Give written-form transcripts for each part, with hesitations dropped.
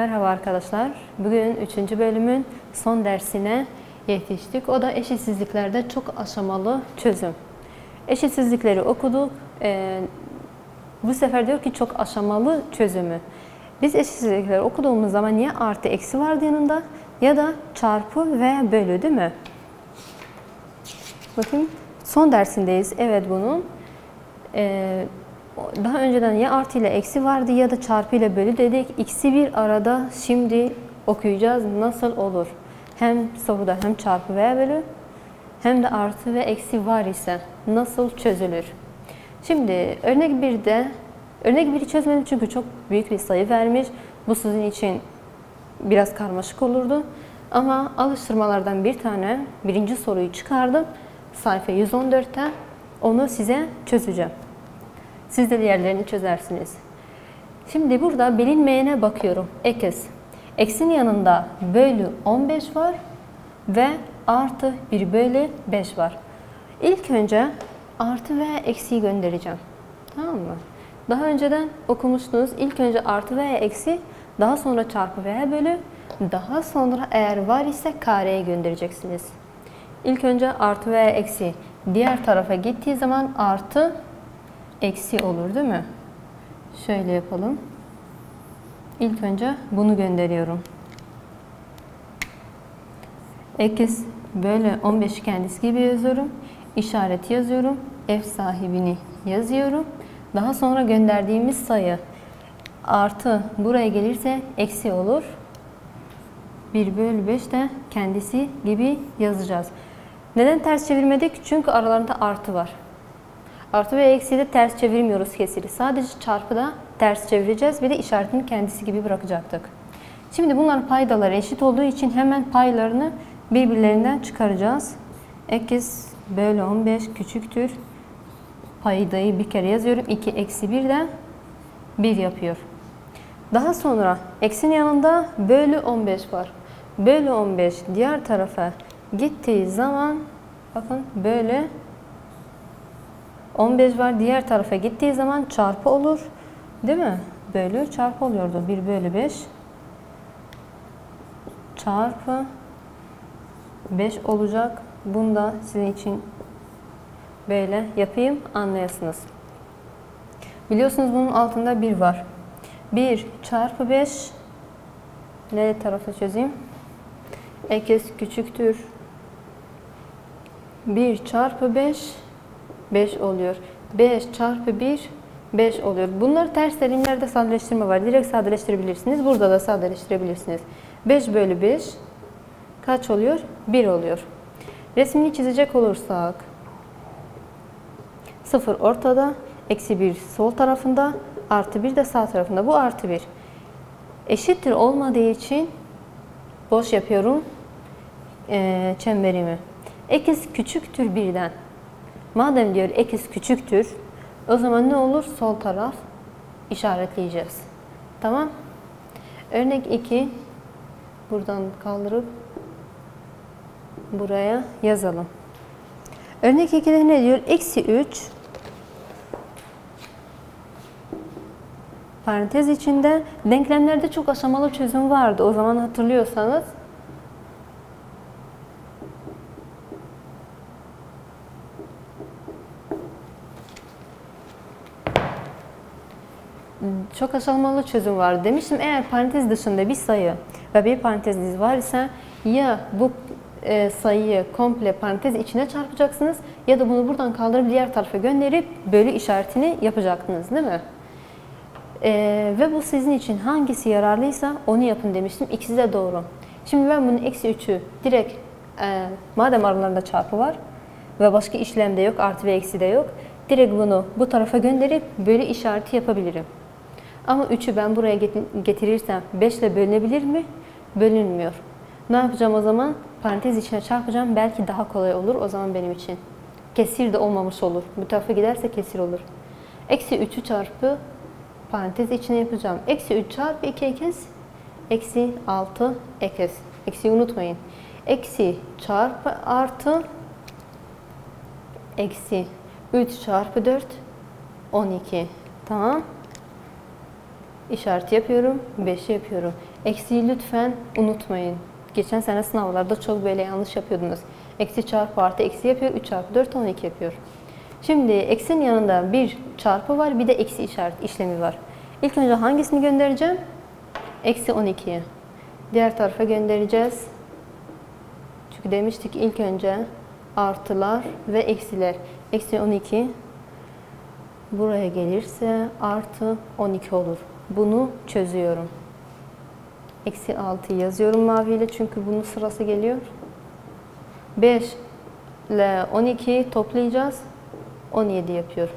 Merhaba arkadaşlar. Bugün 3. bölümün son dersine yetiştik. O da eşitsizliklerde çok aşamalı çözüm. Eşitsizlikleri okuduk. Bu sefer diyor ki çok aşamalı çözümü. Biz eşitsizlikleri okuduğumuz zaman ya artı eksi vardı yanında ya da çarpı veya bölü, değil mi? Bakın son dersindeyiz. Evet, bunun. Daha önceden ya artı ile eksi vardı ya da çarpı ile bölü dedik. İkisi bir arada şimdi okuyacağız nasıl olur. Hem soruda hem çarpı veya bölü hem de artı ve eksi var ise nasıl çözülür. Şimdi örnek 1'i çözmedim çünkü çok büyük bir sayı vermiş. Bu sizin için biraz karmaşık olurdu. Ama alıştırmalardan birinci soruyu çıkardım. Sayfa 114'te onu size çözeceğim. Siz de diğerlerini çözersiniz. Şimdi burada bilinmeyene bakıyorum. Eksinin yanında bölü 15 var ve artı 1 bölü 5 var. İlk önce artı veya eksiyi göndereceğim. Tamam mı? Daha önceden okumuştunuz. İlk önce artı veya eksi, daha sonra çarpı veya bölü, daha sonra eğer var ise kareye göndereceksiniz. İlk önce artı veya eksi diğer tarafa gittiği zaman artı eksi olur, değil mi? Şöyle yapalım. İlk önce bunu gönderiyorum. Eksi bölü 15 kendisi gibi yazıyorum. İşareti yazıyorum. F sahibini yazıyorum. Daha sonra gönderdiğimiz sayı artı buraya gelirse eksi olur. 1 bölü 5 de kendisi gibi yazacağız. Neden ters çevirmedik? Çünkü aralarında artı var. Artı ve eksiyi de ters çevirmiyoruz kesiri. Sadece çarpıda ters çevireceğiz ve de işaretini kendisi gibi bırakacaktık. Şimdi bunların paydaları eşit olduğu için hemen paylarını birbirlerinden çıkaracağız. Eksi bölü 15 küçüktür. Paydayı bir kere yazıyorum. 2 eksi 1 de 1 yapıyor. Daha sonra eksinin yanında bölü 15 var. Bölü 15 diğer tarafa gittiği zaman bakın bölü 15 var. Diğer tarafa gittiği zaman çarpı olur. Değil mi? Bölü çarpı oluyordu. 1 bölü 5 çarpı 5 olacak. Bunu da sizin için böyle yapayım, anlayasınız. Biliyorsunuz bunun altında 1 var. 1 çarpı 5 ne tarafa çözeyim? Eksi küçüktür 1 çarpı 5 5 oluyor. 5 çarpı 1 5 oluyor. Bunları ters terimlerde sadeleştirme var. Direkt sadeleştirebilirsiniz. Burada da sadeleştirebilirsiniz. 5 bölü 5 kaç oluyor? 1 oluyor. Resmini çizecek olursak 0 ortada, eksi 1 sol tarafında, artı 1 de sağ tarafında. Bu artı 1. Eşittir olmadığı için boş yapıyorum çemberimi. Eksi küçüktür 1'den. Madem diyor eksi küçüktür, o zaman ne olur? Sol taraf işaretleyeceğiz. Tamam. Örnek 2. Buradan kaldırıp buraya yazalım. Örnek 2'de ne diyor? Eksi 3 parantez içinde denklemlerde çok aşamalı çözüm vardı. O zaman hatırlıyorsanız çok aşamalı çözüm var demiştim. Eğer parantez dışında bir sayı ve bir parantez var ise ya bu sayıyı komple parantez içine çarpacaksınız ya da bunu buradan kaldırıp diğer tarafa gönderip bölü işaretini yapacaksınız, değil mi? Ve bu sizin için hangisi yararlıysa onu yapın demiştim. İkisi de doğru. Şimdi ben bunun eksi 3'ü direkt madem aralarında çarpı var ve başka işlemde yok, artı ve eksi de yok, direkt bunu bu tarafa gönderip bölü işareti yapabilirim. Ama 3'ü ben buraya getirirsem 5 ile bölünebilir mi? Bölünmüyor. Ne yapacağım o zaman? Parantez içine çarpacağım. Belki daha kolay olur o zaman benim için. Kesir de olmamış olur. Bu tarafa giderse kesir olur. Eksi 3'ü çarpı parantez içine yapacağım. Eksi 3 çarpı 2 ekes. Eksi 6 ekes. Eksiyi unutmayın. Eksi çarpı artı eksi 3 çarpı 4 12. Tamam. İşareti yapıyorum, 5'i yapıyorum. Eksiyi lütfen unutmayın. Geçen sene sınavlarda çok böyle yanlış yapıyordunuz. Eksi çarpı artı eksi yapıyor, 3 çarpı 4 12 yapıyor. Şimdi eksinin yanında bir çarpı var, bir de eksi işaret işlemi var. İlk önce hangisini göndereceğim? Eksi 12'yi. Diğer tarafa göndereceğiz. Çünkü demiştik ilk önce artılar ve eksiler. Eksi 12 buraya gelirse artı 12 olur. Bunu çözüyorum. Eksi 6 yazıyorum maviyle çünkü bunun sırası geliyor. 5 ile 12'yi toplayacağız. 17 yapıyor.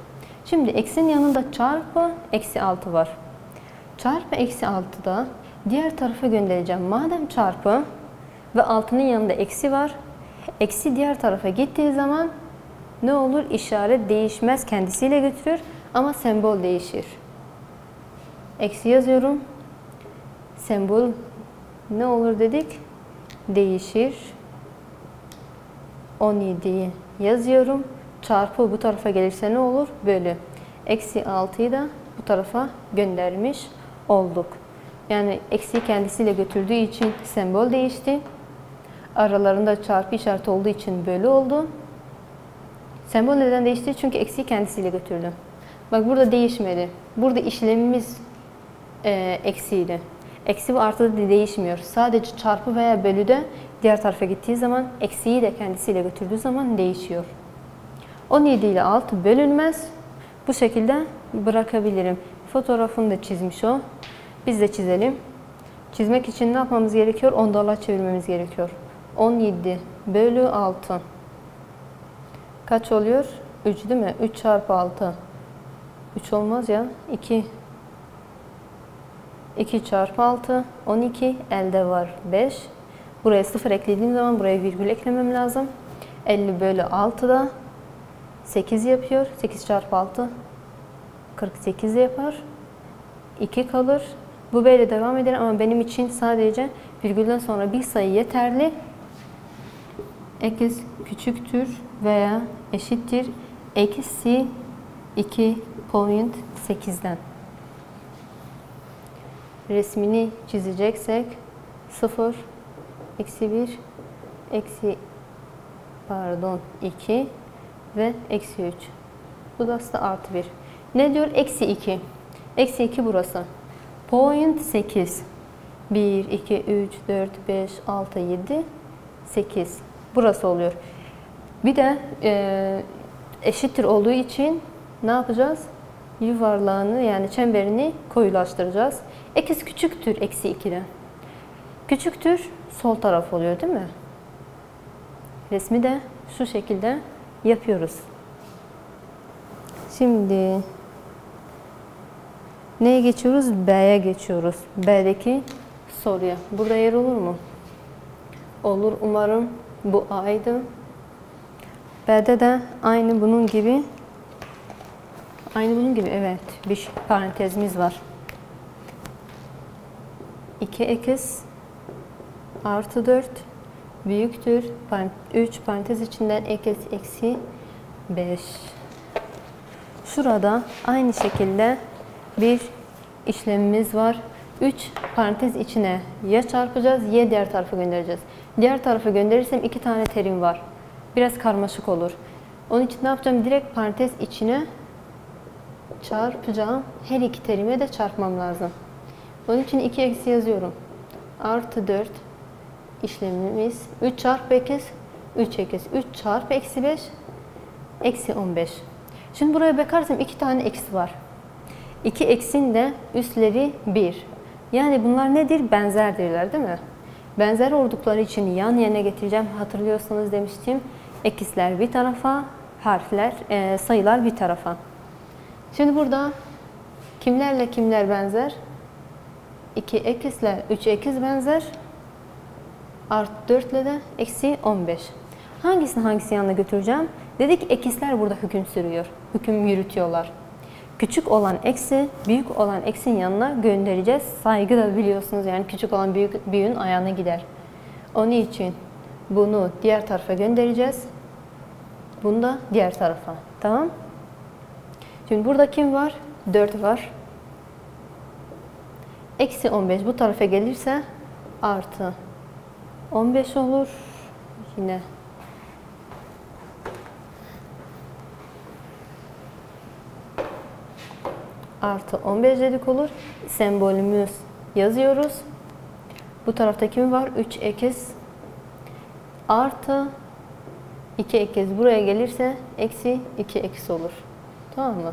Şimdi eksinin yanında çarpı eksi 6 var. Çarpı eksi 6'da diğer tarafa göndereceğim. Madem çarpı ve 6'nın yanında eksi var. Eksi diğer tarafa gittiği zaman ne olur? İşaret değişmez. Kendisiyle götürür ama sembol değişir. Eksi yazıyorum. Sembol ne olur dedik? Değişir. 17'yi yazıyorum. Çarpı bu tarafa gelirse ne olur? Bölü. Eksi 6'yı da bu tarafa göndermiş olduk. Yani eksiyi kendisiyle götürdüğü için sembol değişti. Aralarında çarpı işareti olduğu için bölü oldu. Sembol neden değişti? Çünkü eksiyi kendisiyle götürdü. Bak burada değişmedi. Burada işlemimiz eksiydi. Eksi ve artı da değişmiyor. Sadece çarpı veya bölüde diğer tarafa gittiği zaman eksiyi de kendisiyle götürdüğü zaman değişiyor. 17 ile 6 bölünmez. Bu şekilde bırakabilirim. Fotoğrafını da çizmiş o. Biz de çizelim. Çizmek için ne yapmamız gerekiyor? Ondalığa çevirmemiz gerekiyor. 17 bölü 6. Kaç oluyor? 3 değil mi? 3 çarpı 6. 3 olmaz ya. 2. 2 çarpı 6. 12. Elde var 5. Buraya 0 eklediğim zaman buraya virgül eklemem lazım. 50 bölü 6 da 8 yapıyor. 8 çarpı 6. 48 yapar. 2 kalır. Bu böyle devam eder ama benim için sadece virgülden sonra bir sayı yeterli. X küçüktür veya eşittir eksi 2,8'den. Resmini çizeceksek 0, eksi 1, eksi 2 ve eksi 3. Bu da aslında artı 1. Ne diyor? Eksi 2. Eksi 2 burası. 0,8. 1, 2, 3, 4, 5, 6, 7, 8. Burası oluyor. Bir de eşittir olduğu için ne yapacağız? Yuvarlağını yani çemberini koyulaştıracağız. X küçüktür eksi 2'den. Küçüktür sol taraf oluyor değil mi? Resmi de şu şekilde yapıyoruz. Şimdi neye geçiyoruz? B'ye geçiyoruz. B'deki soruya. Burada yer olur mu? Olur umarım. Bu A'ydı. B'de de aynı bunun gibi evet bir parantezimiz var. 2x artı 4 büyüktür 3 parantez içinden eksi 5. Şurada aynı şekilde bir işlemimiz var. 3 parantez içine ya çarpacağız ya diğer tarafa göndereceğiz. Diğer tarafa gönderirsem 2 tane terim var. Biraz karmaşık olur. Onun için ne yapacağım? Direkt parantez içine çarpacağım. Her iki terime de çarpmam lazım. Onun için 2 eksi yazıyorum. Artı 4 işlemimiz 3 çarpı eksi 3 eksi 3 çarpı eksi 5 eksi 15. Şimdi buraya bakarsam 2 tane eksi var. 2 eksin de üstleri 1. Yani bunlar nedir? Benzerdirler değil mi? Benzer oldukları için yan yana getireceğim. Hatırlıyorsanız demiştim. Eksler bir tarafa, harfler, sayılar bir tarafa. Şimdi burada kimlerle kimler benzer? 2 eksle 3 ekiz benzer. Artı 4 ile de eksi 15. Hangisini yanına götüreceğim? Dedik ekisler burada hüküm sürüyor. Hüküm yürütüyorlar. Küçük olan eksi, büyük olan eksinin yanına göndereceğiz. Saygı da biliyorsunuz yani küçük olan büyüğün ayağına gider. Onun için bunu diğer tarafa göndereceğiz. Bunu da diğer tarafa. Tamam. Şimdi burada kim var? 4 var. Eksi 15 bu tarafa gelirse artı 15 olur. Yine artı 15 dedik olur. Sembolümüz yazıyoruz. Bu tarafta kim var? 3 ekiz artı 2 ekiz buraya gelirse eksi 2 eksi olur. Tamam mı?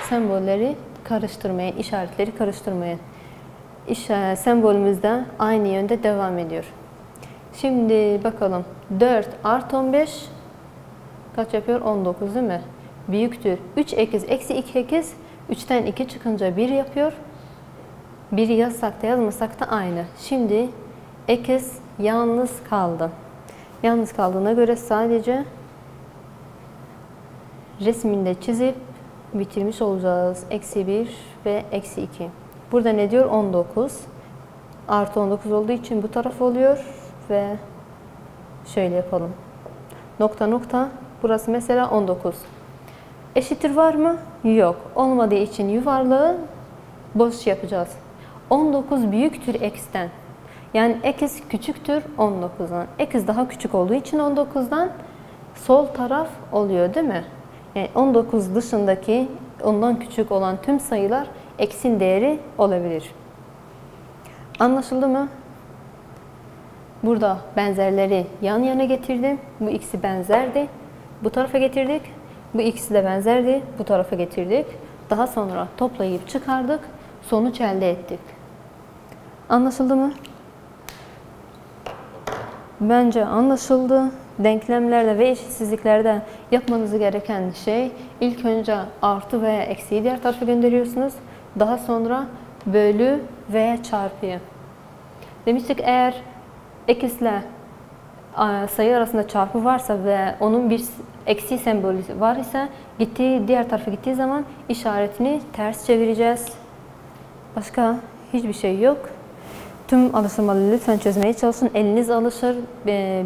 Sembolleri karıştırmayın, işaretleri karıştırmayın. Sembolümüz de aynı yönde devam ediyor. Şimdi bakalım. 4 artı 15 kaç yapıyor? 19 değil mi? Büyüktür. 3 ekiz eksi 2 ekiz. 3'ten 2 çıkınca 1 yapıyor. 1'i yazsak da yazmasak da aynı. Şimdi ekiz yalnız kaldı. Yalnız kaldığına göre sadece resminde çizip bitirmiş olacağız. Eksi 1 ve eksi 2. Burada ne diyor? 19. Artı 19 olduğu için bu taraf oluyor. Ve şöyle yapalım. Nokta nokta. Burası mesela 19. Eşittir var mı? Yok. Olmadığı için yuvarlağı boş yapacağız. 19 büyüktür x'ten. Yani x küçüktür 19'dan. X daha küçük olduğu için 19'dan sol taraf oluyor değil mi? Yani 19 dışındaki ondan küçük olan tüm sayılar x'in değeri olabilir. Anlaşıldı mı? Burada benzerleri yan yana getirdim. Bu x'i benzerdi. Bu tarafa getirdik. Bu x'i de benzerdi. Bu tarafa getirdik. Daha sonra toplayıp çıkardık. Sonuç elde ettik. Anlaşıldı mı? Bence anlaşıldı. Denklemlerde ve eşitsizliklerde yapmanız gereken şey ilk önce artı veya eksiyi diğer tarafa gönderiyorsunuz. Daha sonra bölü veya çarpıyı. Demiştik eğer x ile sayı arasında çarpı varsa ve onun bir eksi sembolü var ise diğer tarafa gittiği zaman işaretini ters çevireceğiz. Başka hiçbir şey yok. Tüm alıştırmaları lütfen çözmeye çalışın. Eliniz alışır.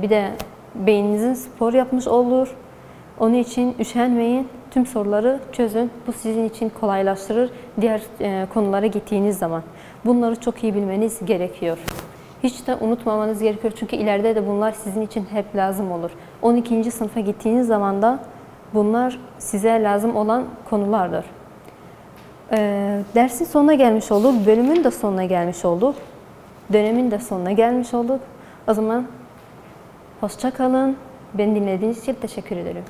Bir de beyninizin spor yapmış olur. Onun için üşenmeyin. Tüm soruları çözün. Bu sizin için kolaylaştırır diğer konulara gittiğiniz zaman. Bunları çok iyi bilmeniz gerekiyor. Hiç de unutmamanız gerekiyor. Çünkü ileride de bunlar sizin için hep lazım olur. 12. sınıfa gittiğiniz zaman da bunlar size lazım olan konulardır. Dersin sonuna gelmiş olduk. Bölümün de sonuna gelmiş olduk. Dönemin de sonuna gelmiş olduk. O zaman hoşça kalın. Beni dinlediğiniz için teşekkür ederim.